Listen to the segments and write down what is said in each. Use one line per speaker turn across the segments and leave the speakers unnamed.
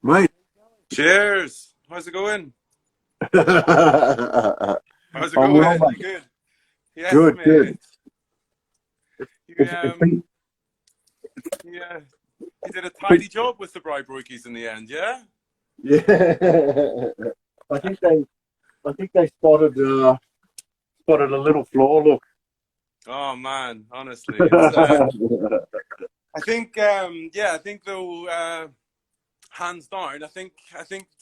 Mate.
Cheers. How's it going?
I'm
How's it
well,
going? You
mate.
good? Yes,
Good, good.
mate. You
It's been,
yeah, you did a tidy job with the barbeques in the end, yeah?
yeah. I think they, I think they spotted a little flaw. Look.
Oh man, honestly, it's I think yeah, I think though hands down, I think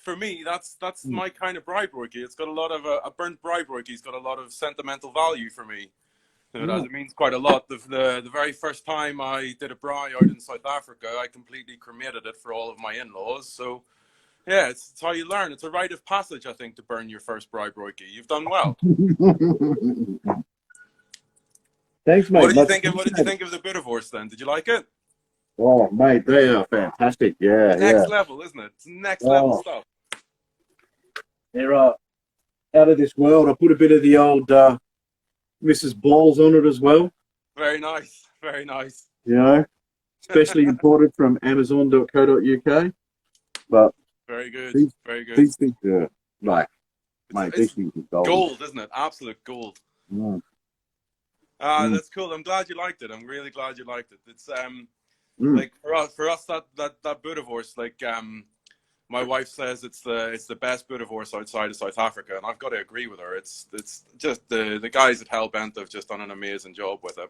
for me that's my kind of barbeque. It's got a lot of a burnt barbeque's got a lot of sentimental value for me. It does.
Mm.
It means quite a lot. The very first time I did a braai out in South Africa, I completely cremated it for all of my in-laws. So yeah, it's how you learn. It's a rite of passage, I think, to burn your first braai broikie. You've done well.
Thanks, mate. Much
What did you
appreciated.
think of the Bittervorst then? Did you like it?
Oh, mate, they are fantastic. Yeah, yeah.
Next level, isn't it? It's next level
Oh,
stuff.
they're out of this world. I put a bit of the old Mrs. Balls on it as well.
Very nice. Very nice.
You know, especially imported from Amazon.co.uk. But
Very good.
these
Very good.
these things are like, mate, these
It's
things are golden.
gold, isn't it? Absolute gold.
Mm, mm,
That's cool. I'm glad you liked it. I'm really glad you liked it. It's
mm.
like for us that Bittervorst, like my wife says it's the best Bittervorst outside of South Africa, and I've got to agree with her. It's just the guys at Hellbent have just done an amazing job with it,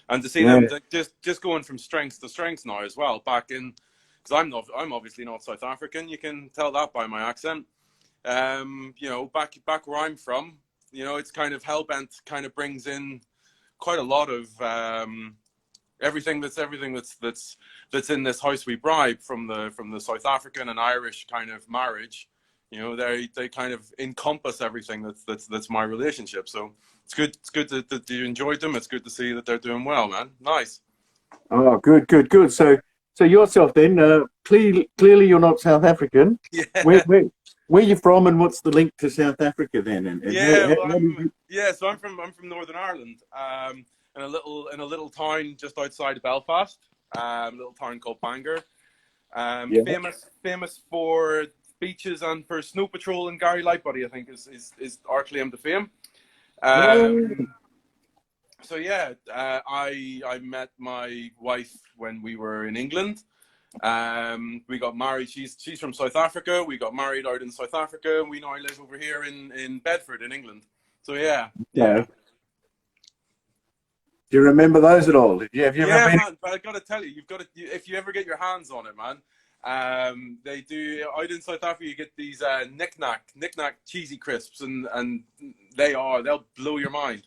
and to see
Yeah.
them like, just going from strength to strength now as well. Back in, because I'm obviously not South African. You can tell that by my accent. You know, back where I'm from, you know, it's kind of Hellbent kind of brings in quite a lot of everything that's in this house we bribe from the South African and Irish kind of marriage. You know, they kind of encompass everything that's my relationship. So it's good that you enjoyed them. It's good to see that they're doing well, man. Nice.
Oh, good, good, good. So yourself then, clearly you're not South African. Where,
Yeah.
where, where you from, and what's the link to South Africa then? And
Yeah, well,
how did you?
so I'm from Northern Ireland, in a little town just outside of Belfast, a little town called Bangor.
Yeah.
Famous for beaches and for snow patrol, and Gary Lightbody, I think, is our claim to fame.
No.
So yeah, I met my wife when we were in England. We got married. She's from South Africa. We got married out in South Africa, and we now live over here in Bedford in England. So yeah,
Yeah.
yeah.
Do you remember those at all? Have you ever
Yeah,
been?
man. But I gotta tell you, if you ever get your hands on it, man. They do out in South Africa. You get these knick-knack cheesy crisps, and they'll blow your mind.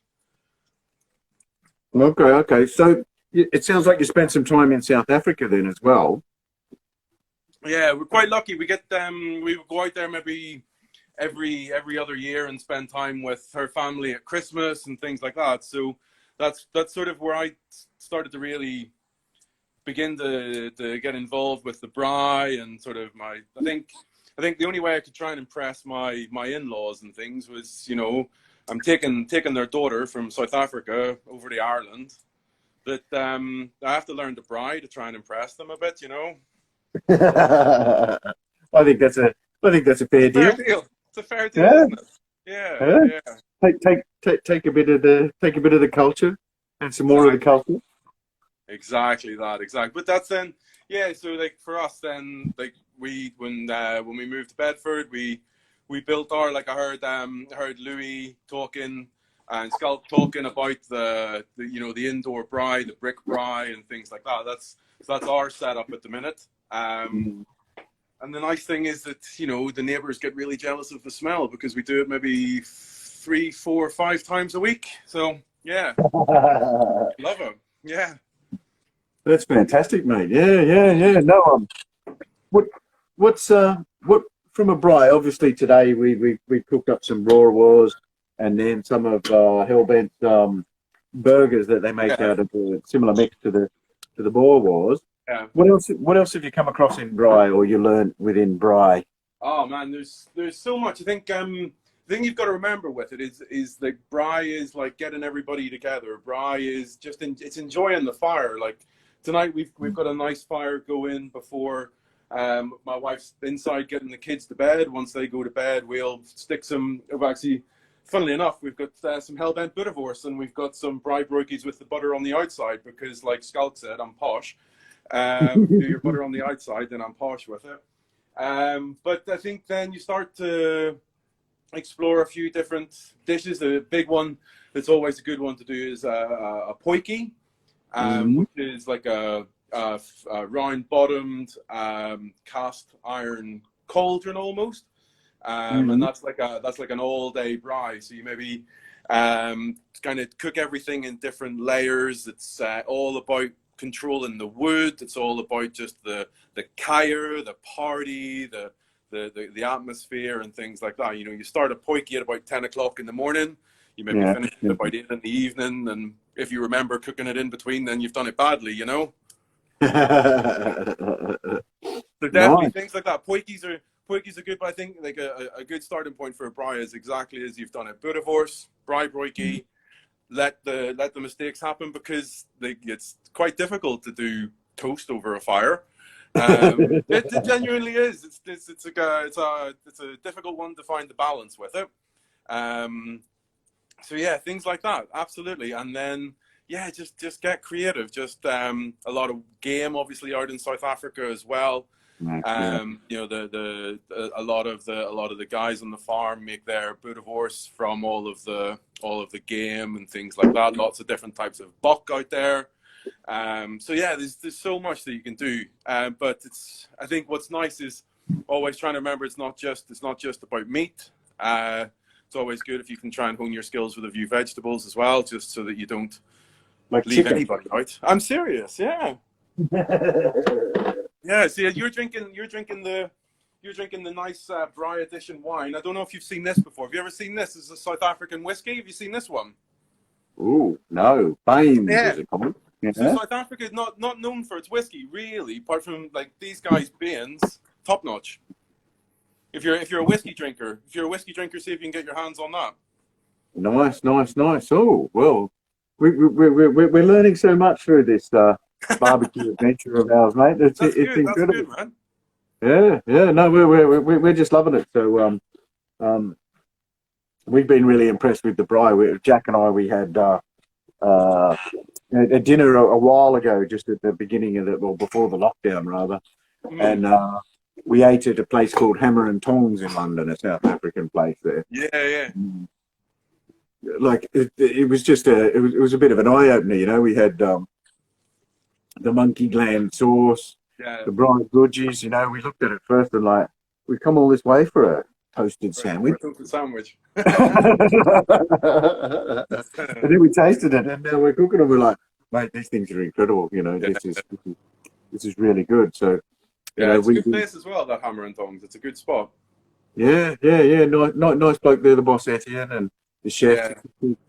Okay, okay. So it sounds like you spent some time in South Africa then as well.
Yeah, we're quite lucky. We get we go out there maybe every other year and spend time with her family at Christmas and things like that. So that's sort of where I started to really begin to get involved with the braai and sort of I think the only way I could try and impress my in-laws and things was, you know, I'm taking their daughter from South Africa over to Ireland, but I have to learn the braai to try and impress them a bit, you know.
I think that's a
It's
fair
a fair
deal.
deal. It's a fair deal,
Yeah.
isn't it? Yeah,
Yeah.
yeah,
Take a bit of the culture and some more of the
exactly.
culture.
Exactly that, exactly. But that's then, yeah. So like for us, then like when we moved to Bedford, we built our like I heard Louis talking and Schalk talking about the you know the indoor braai, the brick braai, and things like that. That's our setup at the minute.
Mm.
And the nice thing is that you know the neighbours get really jealous of the smell because we do it maybe 3, 4, 5 times a week. So yeah, love it. Yeah.
That's fantastic, mate. Yeah, yeah, yeah. No, what what from a braai? Obviously, today we cooked up some raw wars, and then some of Hellbent's burgers that they make
Yeah.
out of a similar mix to the boer wars.
Yeah.
What else have you come across in braai, or you learned within braai?
Oh man, there's so much. I think the thing you've got to remember with it is like braai is like getting everybody together. Braai is just it's enjoying the fire. Like tonight we've got a nice fire going before My wife's inside getting the kids to bed. Once they go to bed, we'll stick some. Actually, funnily enough, we've got some Hellbent Butterwurst, and we've got some Braai broikies with the butter on the outside because, like Schalk said, I'm posh. Do your butter on the outside, then I'm posh with it. But I think then you start to explore a few different dishes. The big one that's always a good one to do is a poiki, which is like a round-bottomed cast iron cauldron almost, and that's like an all-day braai. So you maybe kind of cook everything in different layers. It's all about controlling the wood. It's all about just the kaya, the party, the atmosphere and things like that. You know, you start a poiki at about 10 o'clock in the morning. You maybe finish it about 8 in the evening, and if you remember cooking it in between, then you've done it badly. You know. So definitely things like that. Poikies are good, but I think like a good starting point for a braai is exactly as you've done it. Butterwurst, braai broikie. Let the mistakes happen because it's quite difficult to do toast over a fire. It genuinely is. It's a difficult one to find the balance with it. So yeah, things like that, absolutely. And then yeah, just get creative. Just a lot of game, obviously, out in South Africa as well. You know, a lot of the guys on the farm make their Butterwurst from all of the game and things like that. Lots of different types of buck out there. So yeah, there's so much that you can do. But I think what's nice is always trying to remember it's not just about meat. It's always good if you can try and hone your skills with a few vegetables as well, just so that you don't leave anybody out. I'm serious, yeah. Yeah, see, you're drinking the nice Braai edition wine. I don't know if you've seen this before. Have you ever seen this? This is a South African whiskey. Have you seen this one?
Ooh, no. Baines, is it called? Yeah.
So South Africa is not known for its whiskey, really, apart from like these guys' beans, top notch. If you're a whiskey drinker, see if you can get your hands on that.
Nice. Oh, well, we're learning so much through this barbecue adventure of ours, mate. It's incredible. That's good, man. Yeah. No, we're just loving it. So we've been really impressed with the braai. Jack and I, we had a dinner a while ago, just at the beginning of before the lockdown rather, and we ate at a place called Hammer and Tongs in London, a South African place there.
Yeah.
Like it was just it was a bit of an eye opener, you know. We had the monkey gland sauce, the braai budgies. You know, we looked at it first and like, we come all this way for a toasted sandwich. And then we tasted it, and now we're cooking it. We're like, mate, these things are incredible. You know, this is really good. So
yeah, it's a good place as well, that Hammer and Tongs. It's a good spot.
Yeah. Nice bloke there, the boss Etienne, and the chef.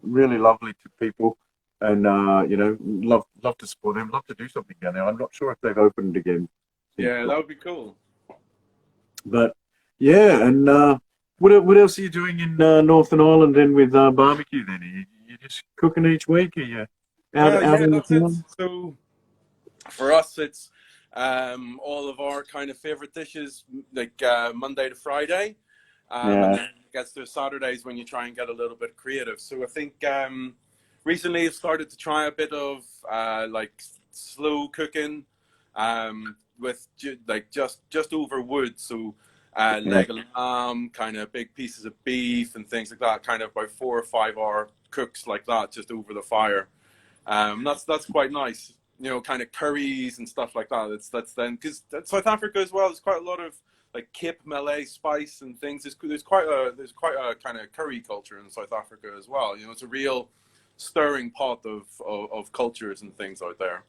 Really lovely to people, and you know, love to support them. Love to do something down there. I'm not sure if they've opened again.
Yeah, that would be cool.
But yeah, and what else are you doing in Northern Ireland then with barbecue? Then are you just cooking each week? Are you out in the town?
So for us, it's all of our kind of favorite dishes, like Monday to Friday, and then it gets to Saturdays when you try and get a little bit creative. So I think recently I've started to try a bit of like slow cooking with just over wood. So leg of lamb, kind of big pieces of beef and things like that, kind of about 4 or 5 hour cooks like that, just over the fire. That's quite nice. You know, kind of curries and stuff like that. That's then, because South Africa as well, there's quite a lot of like kip, Malay spice and things. There's quite a kind of curry culture in South Africa as well. You know, it's a real stirring pot of cultures and things out there.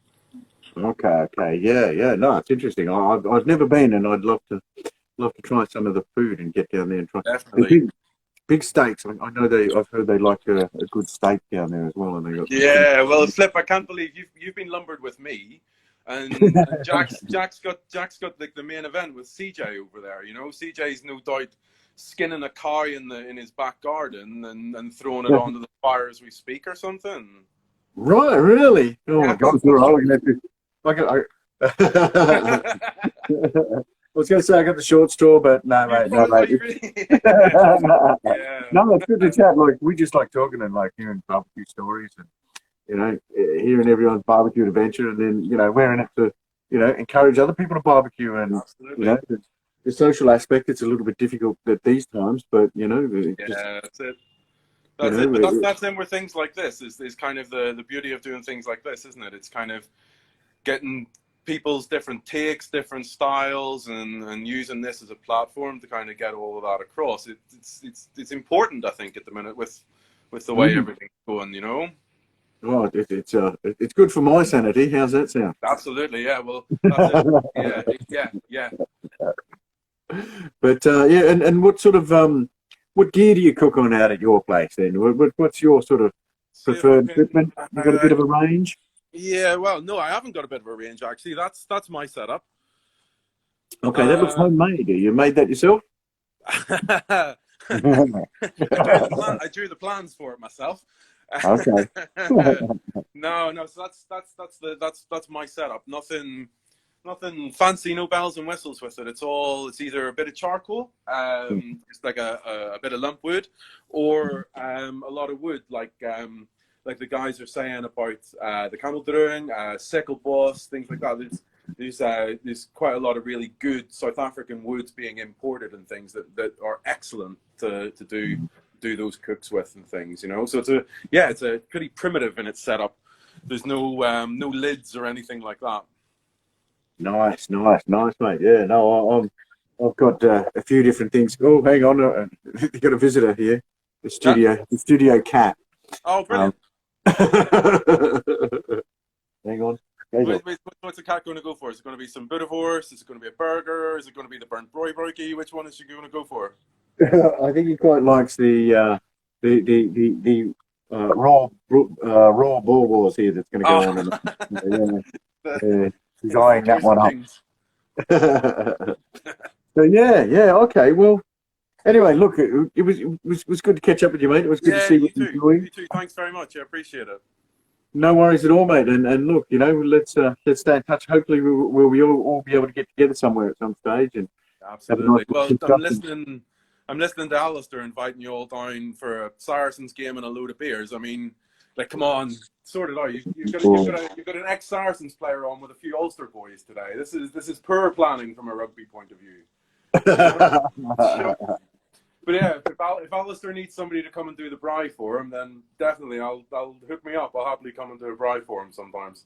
Okay, yeah. No, it's interesting. I've never been, and I'd love to try some of the food and get down there and try.
Definitely.
Big steaks. I know I've heard they like a good steak down there as well. And they got
well, Flip, I can't believe you've been lumbered with me, and Jack's got like the main event with CJ over there. You know, CJ's no doubt skinning a cow in his back garden and throwing it onto the fire as we speak or something.
Right, really? Oh my God! was going to say I got the short straw, but no, mate, no, mate.
Yeah.
No, it's good to chat. Like we just like talking and like hearing barbecue stories and hearing everyone's barbecue adventure, and then we're in it to encourage other people to barbecue, and
Absolutely.
The social aspect. It's a little bit difficult at these times, but
That's it. That's it. But that's then where things like this is kind of the beauty of doing things like this, isn't it? It's kind of getting people's different takes, different styles, and using this as a platform to kind of get all of that across. It's important, I think, at the minute with the way everything's going.
Well, it's good for my sanity. How's that sound?
Absolutely, yeah. Well, that's it. Yeah.
But and what sort of what gear do you cook on out at your place then? What's your sort of preferred equipment? You got a bit of a range?
Yeah, well, no, I haven't got a bit of a range actually. That's my setup.
Okay, that looks homemade. You made that yourself?
I drew the plans for it myself.
Okay.
No. So that's my setup. Nothing fancy, no bells and whistles with it. It's either a bit of charcoal, it's like a bit of lump wood, or a lot of wood, like the guys are saying about the camel brewing, sickle boss, things like that. There's quite a lot of really good South African woods being imported and things that are excellent to do those cooks with and things, So it's a pretty primitive in its setup. There's no lids or anything like that.
Nice, mate. Yeah, no, I've got a few different things. Oh, hang on, you got a visitor here. The studio cat.
Oh, brilliant.
Hang on.
What's the cat going to go for? Is it going to be some Boerewors? Is it going to be a burger? Is it going to be the burnt barbeque? Which one is she going to go for?
I think he quite likes the raw Boerewors here that's going to go on. He's eyeing that one up. So yeah, okay. Well, anyway, look, it was good to catch up with you, mate. It was good to see what you're doing.
You too. Thanks very much. I appreciate it.
No worries at all, mate. And look, let's stay in touch. Hopefully, we'll all be able to get together somewhere at some stage. And
absolutely. Well, I'm listening to Alistair inviting you all down for a Saracens game and a load of beers. I mean, like, come on, sort it out. You've got an ex-Saracens player on with a few Ulster boys today. This is poor planning from a rugby point of view. But yeah, if Alistair needs somebody to come and do the Braai for him, then definitely I'll hook me up. I'll happily come and do a Braai for him sometimes.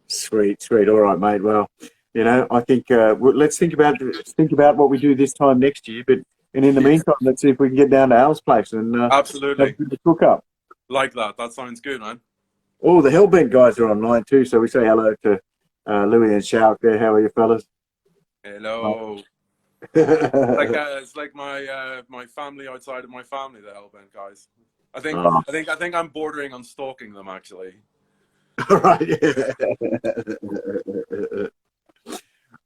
Sweet. All right, mate. Well, I think let's think about what we do this time next year. But in the meantime, let's see if we can get down to Al's place and
absolutely
cook up.
Like that. That sounds good, man.
Oh, the Hellbent guys are online too, so we say hello to Louis and Schalk there. How are you, fellas?
Hello. It's like my family outside of my family, the Hellbent guys. I think I'm bordering on stalking them actually.
All right. Yeah.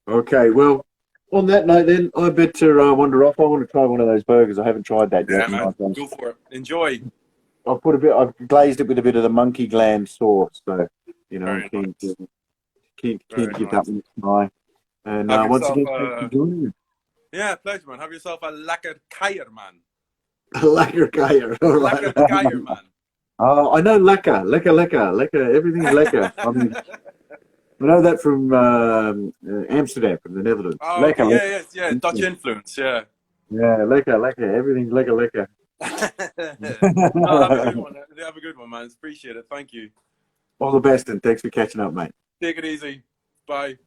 Okay. Well, on that note, then I better wander off. I want to try one of those burgers. I haven't tried that yet.
Yeah, man. Go for it. Enjoy.
I've glazed it with a bit of the monkey gland sauce, so keen to keep that one try. And once again, thanks for joining me.
Yeah, pleasure, man. Have yourself a lekker keier, man.
A lekker keier, all right.
Lekker keier, man.
Oh, I know lekker. Everything's lekker. I know that from Amsterdam, from the Netherlands.
Oh,
lekker,
yeah. Dutch influence, yeah.
Yeah, lekker. Everything's lekker.
Have a good one, man. Appreciate it. Thank you.
All the best, and thanks for catching up, mate.
Take it easy. Bye.